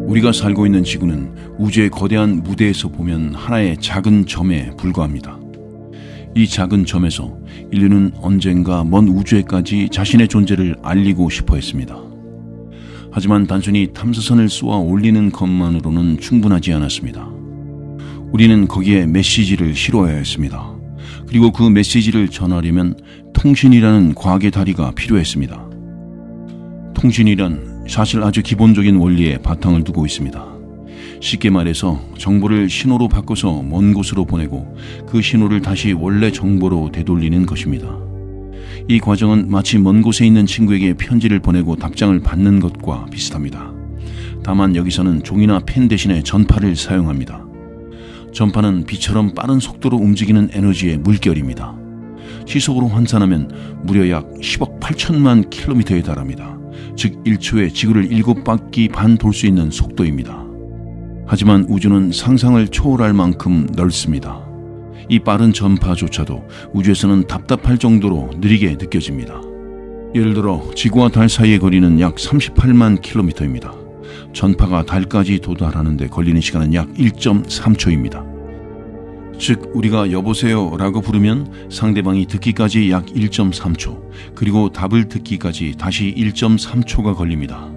우리가 살고 있는 지구는 우주의 거대한 무대에서 보면 하나의 작은 점에 불과합니다. 이 작은 점에서 인류는 언젠가 먼 우주에까지 자신의 존재를 알리고 싶어 했습니다. 하지만 단순히 탐사선을 쏘아 올리는 것만으로는 충분하지 않았습니다. 우리는 거기에 메시지를 실어야 했습니다. 그리고 그 메시지를 전하려면 통신이라는 과학의 다리가 필요했습니다. 통신이란 사실 아주 기본적인 원리에 바탕을 두고 있습니다. 쉽게 말해서 정보를 신호로 바꿔서 먼 곳으로 보내고 그 신호를 다시 원래 정보로 되돌리는 것입니다. 이 과정은 마치 먼 곳에 있는 친구에게 편지를 보내고 답장을 받는 것과 비슷합니다. 다만 여기서는 종이나 펜 대신에 전파를 사용합니다. 전파는 빛처럼 빠른 속도로 움직이는 에너지의 물결입니다. 시속으로 환산하면 무려 약 10억 8천만 킬로미터에 달합니다. 즉 1초에 지구를 7바퀴 반 돌 수 있는 속도입니다. 하지만 우주는 상상을 초월할 만큼 넓습니다. 이 빠른 전파조차도 우주에서는 답답할 정도로 느리게 느껴집니다. 예를 들어 지구와 달 사이의 거리는 약 38만 킬로미터입니다. 전파가 달까지 도달하는데 걸리는 시간은 약 1.3초입니다. 즉 우리가 여보세요 라고 부르면 상대방이 듣기까지 약 1.3초, 그리고 답을 듣기까지 다시 1.3초가 걸립니다.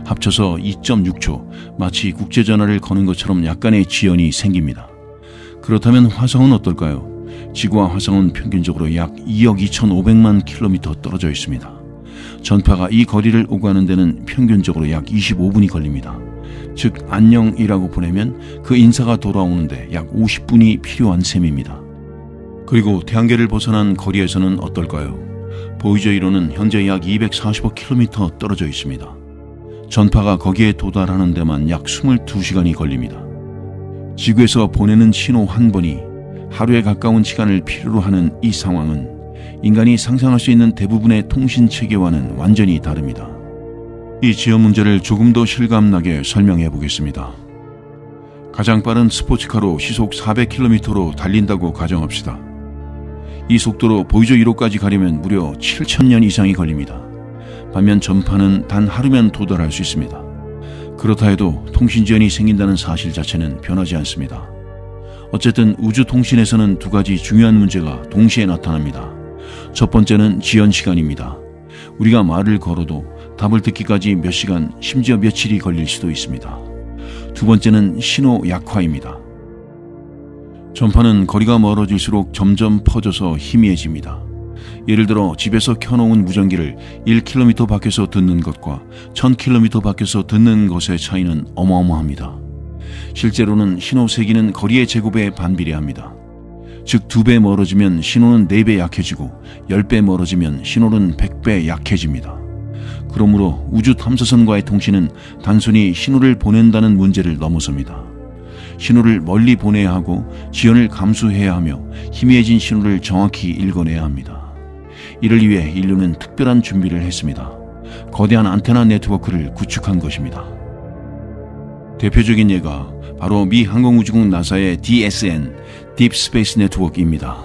합쳐서 2.6초, 마치 국제전화를 거는 것처럼 약간의 지연이 생깁니다. 그렇다면 화성은 어떨까요? 지구와 화성은 평균적으로 약 2억 2,500만 킬로미터 떨어져 있습니다. 전파가 이 거리를 오가는 데는 평균적으로 약 25분이 걸립니다. 즉 안녕이라고 보내면 그 인사가 돌아오는데 약 50분이 필요한 셈입니다. 그리고 태양계를 벗어난 거리에서는 어떨까요? 보이저 1호는 현재 약 245km 떨어져 있습니다. 전파가 거기에 도달하는 데만 약 22시간이 걸립니다. 지구에서 보내는 신호 한 번이 하루에 가까운 시간을 필요로 하는 이 상황은 인간이 상상할 수 있는 대부분의 통신 체계와는 완전히 다릅니다. 이 지연 문제를 조금 더 실감나게 설명해 보겠습니다. 가장 빠른 스포츠카로 시속 400km로 달린다고 가정합시다. 이 속도로 보이저 1호까지 가려면 무려 7,000년 이상이 걸립니다. 반면 전파는 단 하루면 도달할 수 있습니다. 그렇다 해도 통신 지연이 생긴다는 사실 자체는 변하지 않습니다. 어쨌든 우주 통신에서는 두 가지 중요한 문제가 동시에 나타납니다. 첫 번째는 지연 시간입니다. 우리가 말을 걸어도 답을 듣기까지 몇 시간, 심지어 며칠이 걸릴 수도 있습니다. 두 번째는 신호 약화입니다. 전파는 거리가 멀어질수록 점점 퍼져서 희미해집니다. 예를 들어 집에서 켜놓은 무전기를 1km 밖에서 듣는 것과 1000km 밖에서 듣는 것의 차이는 어마어마합니다. 실제로는 신호 세기는 거리의 제곱에 반비례합니다. 즉 2배 멀어지면 신호는 4배 약해지고 10배 멀어지면 신호는 100배 약해집니다. 그러므로 우주 탐사선과의 통신은 단순히 신호를 보낸다는 문제를 넘어섭니다. 신호를 멀리 보내야 하고 지연을 감수해야 하며 희미해진 신호를 정확히 읽어내야 합니다. 이를 위해 인류는 특별한 준비를 했습니다. 거대한 안테나 네트워크를 구축한 것입니다. 대표적인 예가 바로 미 항공우주국 나사의 DSN, Deep Space Network입니다.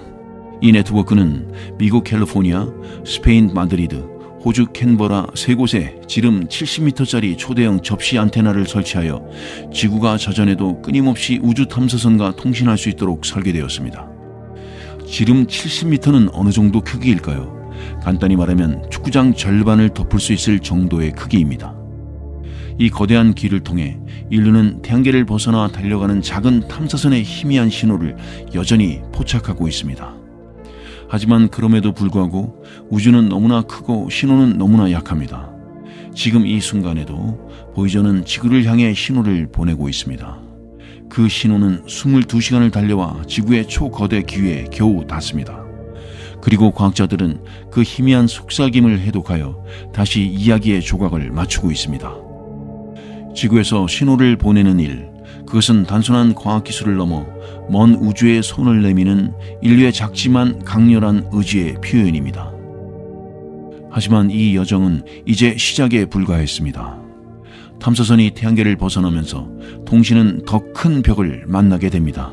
이 네트워크는 미국 캘리포니아, 스페인 마드리드, 호주 캔버라 세 곳에 지름 70m짜리 초대형 접시 안테나를 설치하여 지구가 자전해도 끊임없이 우주 탐사선과 통신할 수 있도록 설계되었습니다. 지름 70m는 어느 정도 크기일까요? 간단히 말하면 축구장 절반을 덮을 수 있을 정도의 크기입니다. 이 거대한 길을 통해 인류는 태양계를 벗어나 달려가는 작은 탐사선의 희미한 신호를 여전히 포착하고 있습니다. 하지만 그럼에도 불구하고 우주는 너무나 크고 신호는 너무나 약합니다. 지금 이 순간에도 보이저는 지구를 향해 신호를 보내고 있습니다. 그 신호는 22시간을 달려와 지구의 초거대 기위에 겨우 닿습니다. 그리고 과학자들은 그 희미한 속삭임을 해독하여 다시 이야기의 조각을 맞추고 있습니다. 지구에서 신호를 보내는 일, 그것은 단순한 과학기술을 넘어 먼 우주에 손을 내미는 인류의 작지만 강렬한 의지의 표현입니다. 하지만 이 여정은 이제 시작에 불과했습니다. 탐사선이 태양계를 벗어나면서 통신은 더 큰 벽을 만나게 됩니다.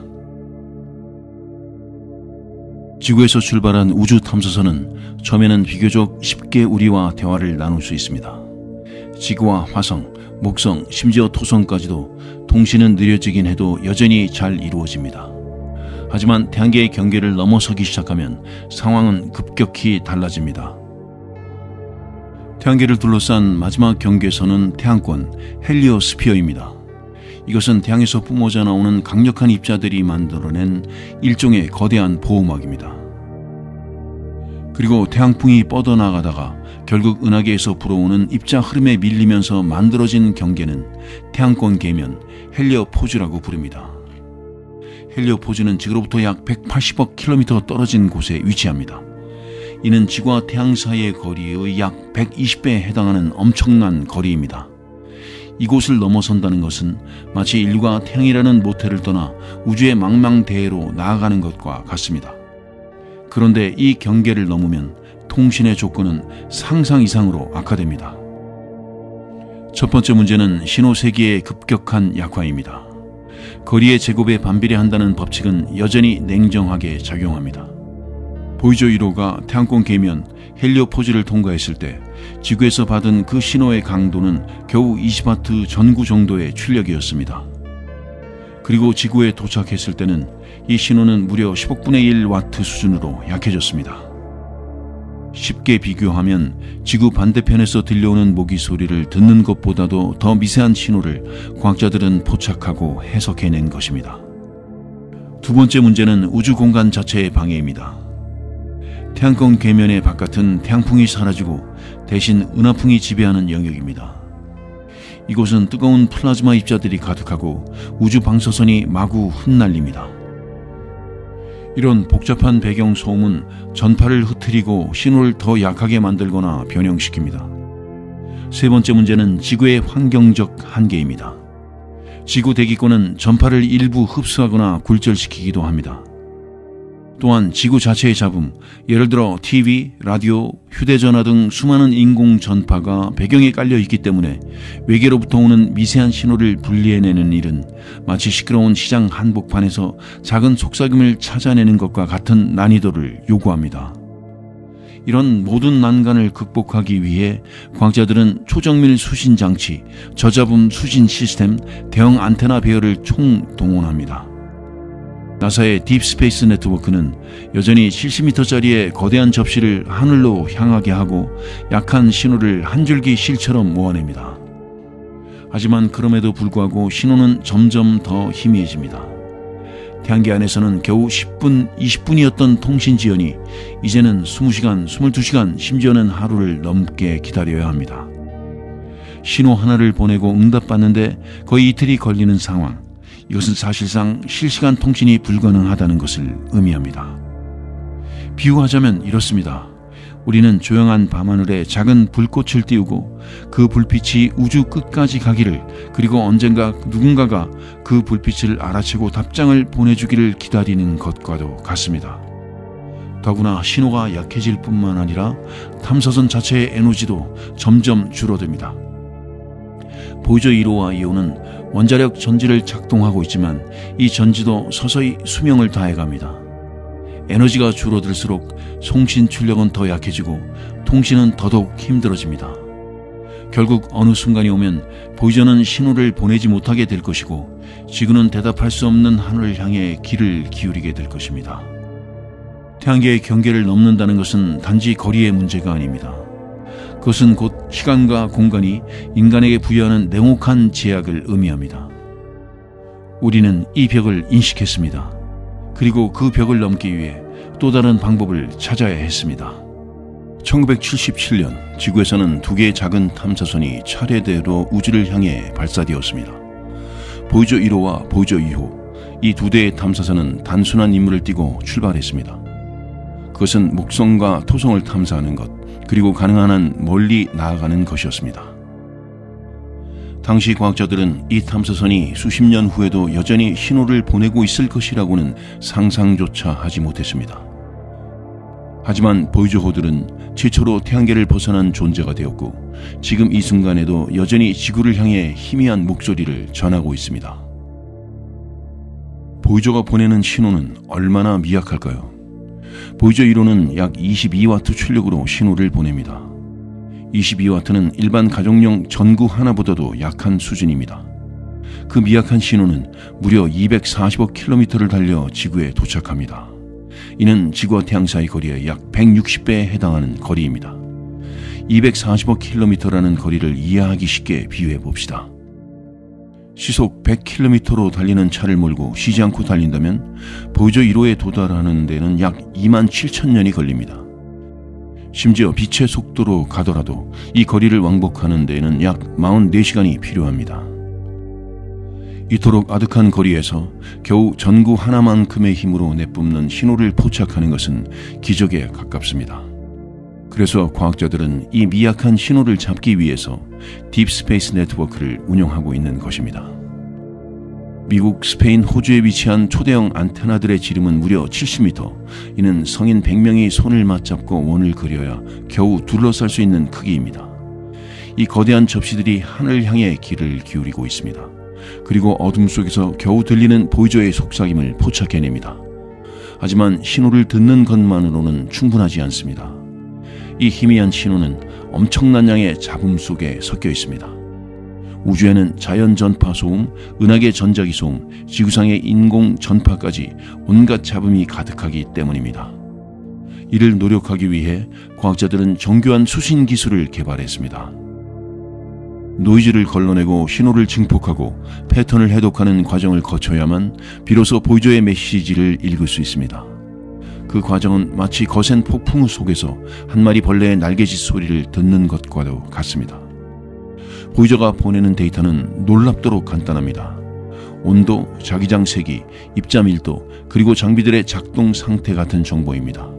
지구에서 출발한 우주 탐사선은 처음에는 비교적 쉽게 우리와 대화를 나눌 수 있습니다. 지구와 화성, 목성, 심지어 토성까지도 통신은 느려지긴 해도 여전히 잘 이루어집니다. 하지만 태양계의 경계를 넘어서기 시작하면 상황은 급격히 달라집니다. 태양계를 둘러싼 마지막 경계선은 태양권 헬리오스피어입니다. 이것은 태양에서 뿜어져 나오는 강력한 입자들이 만들어낸 일종의 거대한 보호막입니다. 그리고 태양풍이 뻗어나가다가 결국 은하계에서 불어오는 입자 흐름에 밀리면서 만들어진 경계는 태양권 계면 헬리오포즈라고 부릅니다. 헬리오포즈는 지구로부터 약 180억 킬로미터 떨어진 곳에 위치합니다. 이는 지구와 태양 사이의 거리의 약 120배에 해당하는 엄청난 거리입니다. 이곳을 넘어선다는 것은 마치 인류가 태양이라는 모태를 떠나 우주의 망망대해로 나아가는 것과 같습니다. 그런데 이 경계를 넘으면 통신의 조건은 상상 이상으로 악화됩니다. 첫 번째 문제는 신호 세기의 급격한 약화입니다. 거리의 제곱에 반비례한다는 법칙은 여전히 냉정하게 작용합니다. 보이저 1호가 태양권 계면 헬리오포즈를 통과했을 때 지구에서 받은 그 신호의 강도는 겨우 20와트 전구 정도의 출력이었습니다. 그리고 지구에 도착했을 때는 이 신호는 무려 10억분의 1와트 수준으로 약해졌습니다. 쉽게 비교하면 지구 반대편에서 들려오는 모기 소리를 듣는 것보다도 더 미세한 신호를 과학자들은 포착하고 해석해낸 것입니다. 두 번째 문제는 우주 공간 자체의 방해입니다. 태양권 계면의 바깥은 태양풍이 사라지고 대신 은하풍이 지배하는 영역입니다. 이곳은 뜨거운 플라즈마 입자들이 가득하고 우주 방사선이 마구 흩날립니다. 이런 복잡한 배경 소음은 전파를 흐트리고 신호를 더 약하게 만들거나 변형시킵니다. 세 번째 문제는 지구의 환경적 한계입니다. 지구 대기권은 전파를 일부 흡수하거나 굴절시키기도 합니다. 또한 지구 자체의 잡음, 예를 들어 TV, 라디오, 휴대전화 등 수많은 인공 전파가 배경에 깔려 있기 때문에 외계로부터 오는 미세한 신호를 분리해내는 일은 마치 시끄러운 시장 한복판에서 작은 속삭임을 찾아내는 것과 같은 난이도를 요구합니다. 이런 모든 난관을 극복하기 위해 과학자들은 초정밀 수신 장치, 저잡음 수신 시스템, 대형 안테나 배열을 총동원합니다. 나사의 딥스페이스 네트워크는 여전히 70m짜리의 거대한 접시를 하늘로 향하게 하고 약한 신호를 한 줄기 실처럼 모아냅니다. 하지만 그럼에도 불구하고 신호는 점점 더 희미해집니다. 태양계 안에서는 겨우 10분, 20분이었던 통신 지연이 이제는 20시간, 22시간, 심지어는 하루를 넘게 기다려야 합니다. 신호 하나를 보내고 응답받는데 거의 이틀이 걸리는 상황. 이것은 사실상 실시간 통신이 불가능하다는 것을 의미합니다. 비유하자면 이렇습니다. 우리는 조용한 밤하늘에 작은 불꽃을 띄우고 그 불빛이 우주 끝까지 가기를, 그리고 언젠가 누군가가 그 불빛을 알아채고 답장을 보내주기를 기다리는 것과도 같습니다. 더구나 신호가 약해질 뿐만 아니라 탐사선 자체의 에너지도 점점 줄어듭니다. 보이저 1호와 2호는 원자력 전지를 작동하고 있지만 이 전지도 서서히 수명을 다해갑니다. 에너지가 줄어들수록 송신 출력은 더 약해지고 통신은 더더욱 힘들어집니다. 결국 어느 순간이 오면 보이저는 신호를 보내지 못하게 될 것이고 지구는 대답할 수 없는 하늘을 향해 귀를 기울이게 될 것입니다. 태양계의 경계를 넘는다는 것은 단지 거리의 문제가 아닙니다. 그것은 곧 시간과 공간이 인간에게 부여하는 냉혹한 제약을 의미합니다. 우리는 이 벽을 인식했습니다. 그리고 그 벽을 넘기 위해 또 다른 방법을 찾아야 했습니다. 1977년 지구에서는 두 개의 작은 탐사선이 차례대로 우주를 향해 발사되었습니다. 보이저 1호와 보이저 2호, 이 두 대의 탐사선은 단순한 임무를 띠고 출발했습니다. 그것은 목성과 토성을 탐사하는 것, 그리고 가능한 한 멀리 나아가는 것이었습니다. 당시 과학자들은 이 탐사선이 수십 년 후에도 여전히 신호를 보내고 있을 것이라고는 상상조차 하지 못했습니다. 하지만 보이저호들은 최초로 태양계를 벗어난 존재가 되었고 지금 이 순간에도 여전히 지구를 향해 희미한 목소리를 전하고 있습니다. 보이저가 보내는 신호는 얼마나 미약할까요? 보이저 1호는 약 22와트 출력으로 신호를 보냅니다. 22W는 일반 가정용 전구 하나보다도 약한 수준입니다. 그 미약한 신호는 무려 240억 킬로미터를 달려 지구에 도착합니다. 이는 지구와 태양 사이 거리의 약 160배에 해당하는 거리입니다. 240억 킬로미터라는 거리를 이해하기 쉽게 비유해 봅시다. 시속 100km로 달리는 차를 몰고 쉬지 않고 달린다면 보조 1호에 도달하는 데는 약 27,000년이 걸립니다. 심지어 빛의 속도로 가더라도 이 거리를 왕복하는 데에는 약 44시간이 필요합니다. 이토록 아득한 거리에서 겨우 전구 하나만큼의 힘으로 내뿜는 신호를 포착하는 것은 기적에 가깝습니다. 그래서 과학자들은 이 미약한 신호를 잡기 위해서 딥스페이스 네트워크를 운영하고 있는 것입니다. 미국, 스페인, 호주에 위치한 초대형 안테나들의 지름은 무려 70m. 이는 성인 100명이 손을 맞잡고 원을 그려야 겨우 둘러쌀 수 있는 크기입니다. 이 거대한 접시들이 하늘을 향해 귀를 기울이고 있습니다. 그리고 어둠 속에서 겨우 들리는 보이저의 속삭임을 포착해냅니다. 하지만 신호를 듣는 것만으로는 충분하지 않습니다. 이 희미한 신호는 엄청난 양의 잡음 속에 섞여 있습니다. 우주에는 자연 전파 소음, 은하계 전자기 소음, 지구상의 인공 전파까지 온갖 잡음이 가득하기 때문입니다. 이를 노력하기 위해 과학자들은 정교한 수신 기술을 개발했습니다. 노이즈를 걸러내고 신호를 증폭하고 패턴을 해독하는 과정을 거쳐야만 비로소 보이저의 메시지를 읽을 수 있습니다. 그 과정은 마치 거센 폭풍 속에서 한 마리 벌레의 날개짓 소리를 듣는 것과도 같습니다. 보이저가 보내는 데이터는 놀랍도록 간단합니다. 온도, 자기장 세기, 입자 밀도, 그리고 장비들의 작동 상태 같은 정보입니다.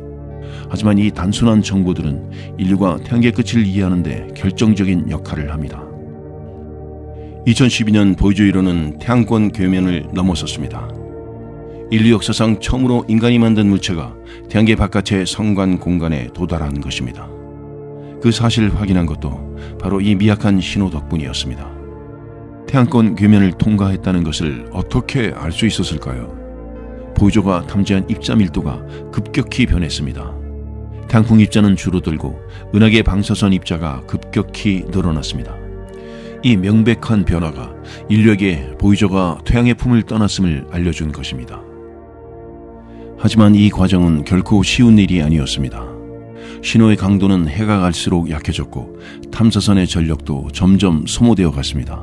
하지만 이 단순한 정보들은 인류가 태양계 끝을 이해하는 데 결정적인 역할을 합니다. 2012년 보이저 1호는 태양권 궤면을 넘어섰습니다. 인류 역사상 처음으로 인간이 만든 물체가 태양계 바깥의 성관 공간에 도달한 것입니다. 그 사실을 확인한 것도 바로 이 미약한 신호 덕분이었습니다. 태양권 궤면을 통과했다는 것을 어떻게 알 수 있었을까요? 보이저가 탐지한 입자 밀도가 급격히 변했습니다. 태양풍 입자는 줄어들고 은하계 방사선 입자가 급격히 늘어났습니다. 이 명백한 변화가 인류에게 보이저가 태양의 품을 떠났음을 알려준 것입니다. 하지만 이 과정은 결코 쉬운 일이 아니었습니다. 신호의 강도는 해가 갈수록 약해졌고 탐사선의 전력도 점점 소모되어 갔습니다.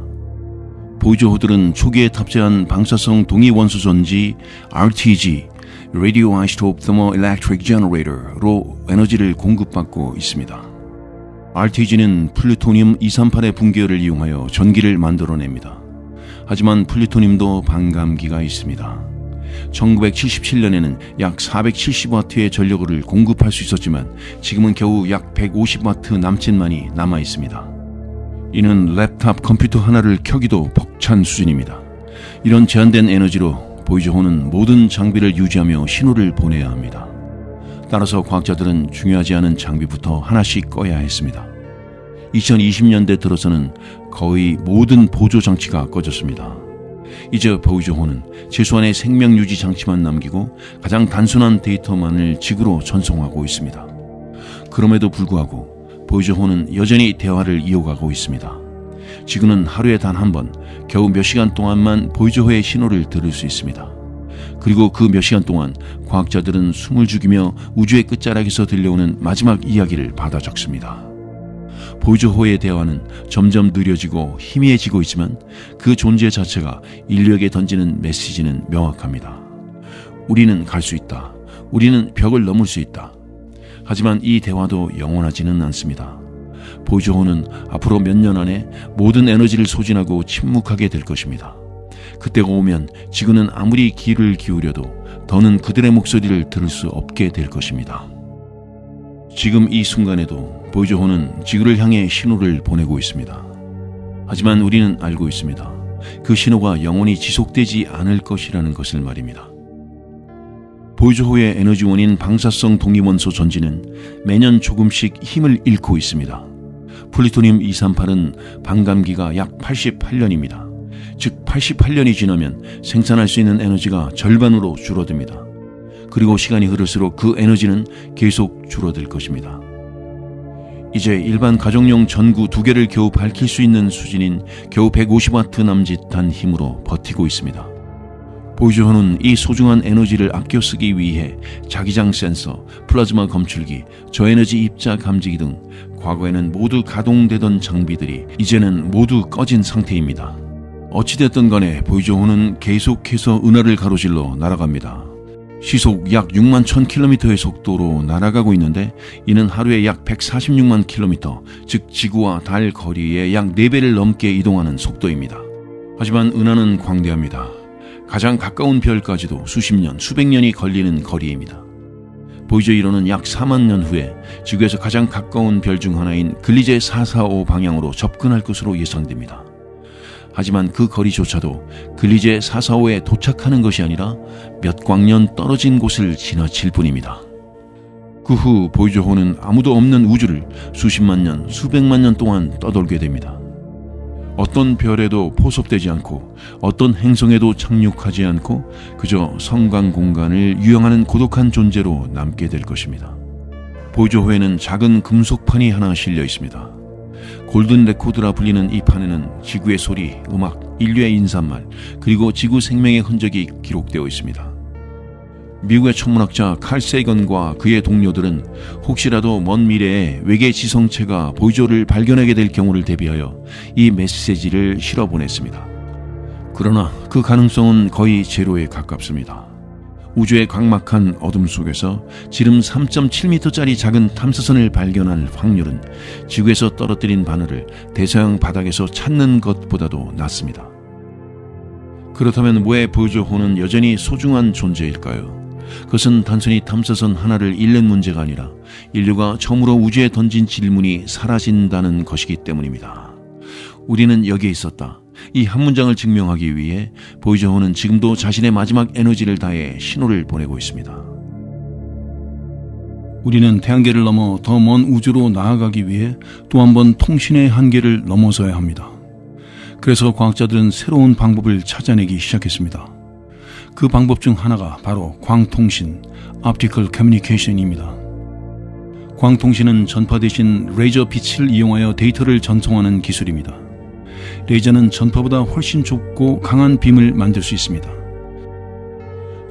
보이저호들은 초기에 탑재한 방사성 동위 원소 전지 RTG (Radioisotope Thermoelectric Generator)로 에너지를 공급받고 있습니다. RTG는 플루토늄 238의 붕괴를 이용하여 전기를 만들어냅니다. 하지만 플루토늄도 반감기가 있습니다. 1977년에는 약 470W의 전력을 공급할 수 있었지만 지금은 겨우 약 150W 남짓만이 남아 있습니다. 이는 랩탑 컴퓨터 하나를 켜기도 벅찬 수준입니다. 이런 제한된 에너지로 보이저호는 모든 장비를 유지하며 신호를 보내야 합니다. 따라서 과학자들은 중요하지 않은 장비부터 하나씩 꺼야 했습니다. 2020년대 들어서는 거의 모든 보조 장치가 꺼졌습니다. 이제 보이저호는 최소한의 생명 유지 장치만 남기고 가장 단순한 데이터만을 지구로 전송하고 있습니다. 그럼에도 불구하고 보이저호는 여전히 대화를 이어가고 있습니다. 지구는 하루에 단 한 번, 겨우 몇 시간 동안만 보이저호의 신호를 들을 수 있습니다. 그리고 그 몇 시간 동안 과학자들은 숨을 죽이며 우주의 끝자락에서 들려오는 마지막 이야기를 받아 적습니다. 보이저호의 대화는 점점 느려지고 희미해지고 있지만 그 존재 자체가 인류에게 던지는 메시지는 명확합니다. 우리는 갈 수 있다. 우리는 벽을 넘을 수 있다. 하지만 이 대화도 영원하지는 않습니다. 보이저호는 앞으로 몇 년 안에 모든 에너지를 소진하고 침묵하게 될 것입니다. 그때가 오면 지구는 아무리 귀를 기울여도 더는 그들의 목소리를 들을 수 없게 될 것입니다. 지금 이 순간에도 보이저호는 지구를 향해 신호를 보내고 있습니다. 하지만 우리는 알고 있습니다. 그 신호가 영원히 지속되지 않을 것이라는 것을 말입니다. 보이저호의 에너지원인 방사성 동위원소 전지는 매년 조금씩 힘을 잃고 있습니다. 플루토늄 238은 반감기가 약 88년입니다. 즉 88년이 지나면 생산할 수 있는 에너지가 절반으로 줄어듭니다. 그리고 시간이 흐를수록 그 에너지는 계속 줄어들 것입니다. 이제 일반 가정용 전구 2개를 겨우 밝힐 수 있는 수준인 겨우 150W 남짓한 힘으로 버티고 있습니다. 보이저호는 이 소중한 에너지를 아껴 쓰기 위해 자기장 센서, 플라즈마 검출기, 저에너지 입자 감지기 등 과거에는 모두 가동되던 장비들이 이제는 모두 꺼진 상태입니다. 어찌됐든 간에 보이저호는 계속해서 은하를 가로질러 날아갑니다. 시속 약 6만 1000km의 속도로 날아가고 있는데 이는 하루에 약 146만 km, 즉 지구와 달 거리의 약 4배를 넘게 이동하는 속도입니다. 하지만 은하는 광대합니다. 가장 가까운 별까지도 수십 년, 수백 년이 걸리는 거리입니다. 보이저 1호는 약 4만 년 후에 지구에서 가장 가까운 별 중 하나인 글리제 445 방향으로 접근할 것으로 예상됩니다. 하지만 그 거리조차도 글리제 445에 도착하는 것이 아니라 몇 광년 떨어진 곳을 지나칠 뿐입니다. 그 후 보이저호는 아무도 없는 우주를 수십만 년, 수백만 년 동안 떠돌게 됩니다. 어떤 별에도 포섭되지 않고 어떤 행성에도 착륙하지 않고 그저 성강 공간을 유영하는 고독한 존재로 남게 될 것입니다. 보이저호에는 작은 금속판이 하나 실려 있습니다. 골든 레코드라 불리는 이 판에는 지구의 소리, 음악, 인류의 인사말, 그리고 지구 생명의 흔적이 기록되어 있습니다. 미국의 천문학자 칼 세이건과 그의 동료들은 혹시라도 먼 미래에 외계 지성체가 보이저를 발견하게 될 경우를 대비하여 이 메시지를 실어보냈습니다. 그러나 그 가능성은 거의 제로에 가깝습니다. 우주의 광막한 어둠 속에서 지름 3.7m짜리 작은 탐사선을 발견할 확률은 지구에서 떨어뜨린 바늘을 대서양 바닥에서 찾는 것보다도 낮습니다. 그렇다면 왜 보이저호는 여전히 소중한 존재일까요? 그것은 단순히 탐사선 하나를 잃는 문제가 아니라 인류가 처음으로 우주에 던진 질문이 사라진다는 것이기 때문입니다. 우리는 여기에 있었다. 이 한 문장을 증명하기 위해 보이저호는 지금도 자신의 마지막 에너지를 다해 신호를 보내고 있습니다. 우리는 태양계를 넘어 더 먼 우주로 나아가기 위해 또 한 번 통신의 한계를 넘어서야 합니다. 그래서 과학자들은 새로운 방법을 찾아내기 시작했습니다. 그 방법 중 하나가 바로 광통신, Optical Communication입니다. 광통신은 전파 대신 레이저 빛을 이용하여 데이터를 전송하는 기술입니다. 레이저는 전파보다 훨씬 좁고 강한 빔을 만들 수 있습니다.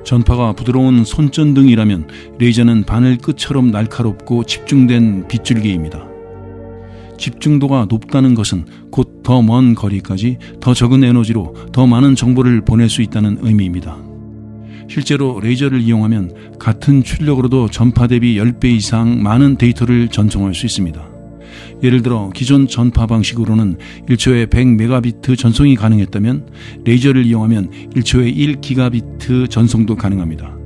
전파가 부드러운 손전등이라면 레이저는 바늘 끝처럼 날카롭고 집중된 빗줄기입니다. 집중도가 높다는 것은 곧 더 먼 거리까지 더 적은 에너지로 더 많은 정보를 보낼 수 있다는 의미입니다. 실제로 레이저를 이용하면 같은 출력으로도 전파 대비 10배 이상 많은 데이터를 전송할 수 있습니다. 예를 들어 기존 전파 방식으로는 1초에 100메가비트 전송이 가능했다면 레이저를 이용하면 1초에 1기가비트 전송도 가능합니다.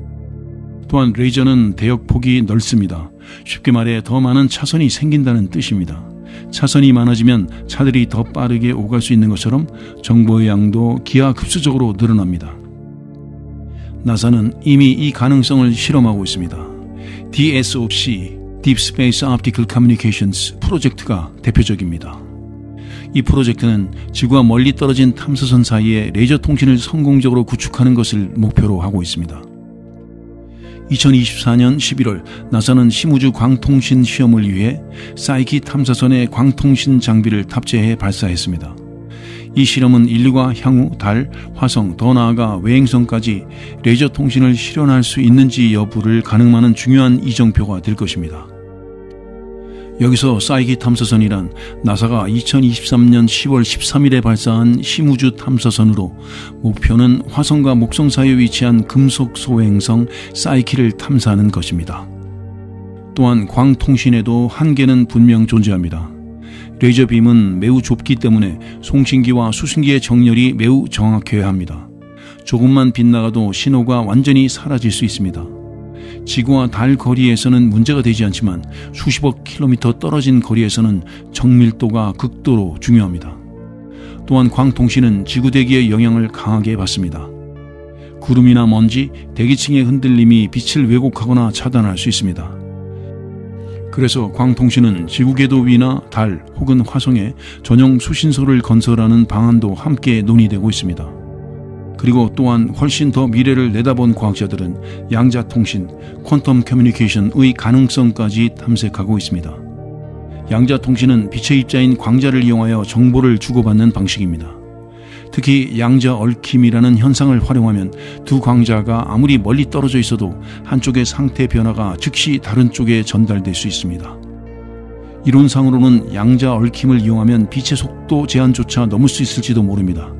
또한 레이저는 대역폭이 넓습니다. 쉽게 말해 더 많은 차선이 생긴다는 뜻입니다. 차선이 많아지면 차들이 더 빠르게 오갈 수 있는 것처럼 정보의 양도 기하급수적으로 늘어납니다. 나사는 이미 이 가능성을 실험하고 있습니다. DSOC, Deep Space Optical Communications 프로젝트가 대표적입니다. 이 프로젝트는 지구와 멀리 떨어진 탐사선 사이에 레이저 통신을 성공적으로 구축하는 것을 목표로 하고 있습니다. 2024년 11월 나사는 심우주 광통신 시험을 위해 사이키 탐사선에 광통신 장비를 탑재해 발사했습니다. 이 실험은 인류가 향후 달, 화성, 더 나아가 외행성까지 레이저 통신을 실현할 수 있는지 여부를 가늠하는 중요한 이정표가 될 것입니다. 여기서 사이키 탐사선이란 나사가 2023년 10월 13일에 발사한 심우주 탐사선으로 목표는 화성과 목성 사이에 위치한 금속 소행성 사이키를 탐사하는 것입니다. 또한 광통신에도 한계는 분명 존재합니다. 레이저 빔은 매우 좁기 때문에 송신기와 수신기의 정렬이 매우 정확해야 합니다. 조금만 빗나가도 신호가 완전히 사라질 수 있습니다. 지구와 달 거리에서는 문제가 되지 않지만 수십억 킬로미터 떨어진 거리에서는 정밀도가 극도로 중요합니다. 또한 광통신은 지구 대기의 영향을 강하게 받습니다. 구름이나 먼지, 대기층의 흔들림이 빛을 왜곡하거나 차단할 수 있습니다. 그래서 광통신은 지구궤도 위나 달 혹은 화성에 전용 수신소를 건설하는 방안도 함께 논의되고 있습니다. 그리고 또한 훨씬 더 미래를 내다본 과학자들은 양자통신, 퀀텀 커뮤니케이션의 가능성까지 탐색하고 있습니다. 양자통신은 빛의 입자인 광자를 이용하여 정보를 주고받는 방식입니다. 특히 양자 얽힘이라는 현상을 활용하면 두 광자가 아무리 멀리 떨어져 있어도 한쪽의 상태 변화가 즉시 다른 쪽에 전달될 수 있습니다. 이론상으로는 양자 얽힘을 이용하면 빛의 속도 제한조차 넘을 수 있을지도 모릅니다.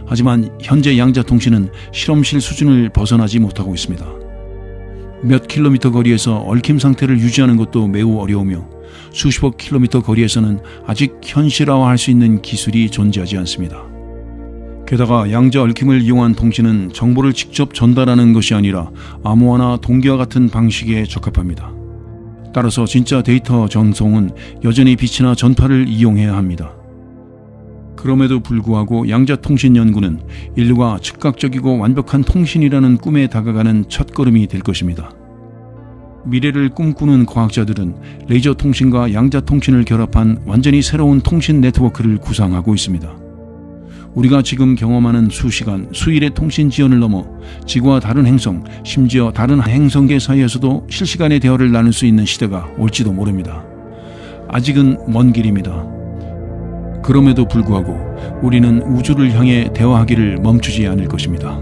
하지만 현재 양자통신은 실험실 수준을 벗어나지 못하고 있습니다. 몇 킬로미터 거리에서 얽힘 상태를 유지하는 것도 매우 어려우며 수십억 킬로미터 거리에서는 아직 현실화할 수 있는 기술이 존재하지 않습니다. 게다가 양자 얽힘을 이용한 통신은 정보를 직접 전달하는 것이 아니라 암호화나 동기와 같은 방식에 적합합니다. 따라서 진짜 데이터 전송은 여전히 빛이나 전파를 이용해야 합니다. 그럼에도 불구하고 양자통신 연구는 인류가 즉각적이고 완벽한 통신이라는 꿈에 다가가는 첫걸음이 될 것입니다. 미래를 꿈꾸는 과학자들은 레이저 통신과 양자통신을 결합한 완전히 새로운 통신 네트워크를 구상하고 있습니다. 우리가 지금 경험하는 수시간, 수일의 통신 지연을 넘어 지구와 다른 행성, 심지어 다른 행성계 사이에서도 실시간의 대화를 나눌 수 있는 시대가 올지도 모릅니다. 아직은 먼 길입니다. 그럼에도 불구하고 우리는 우주를 향해 대화하기를 멈추지 않을 것입니다.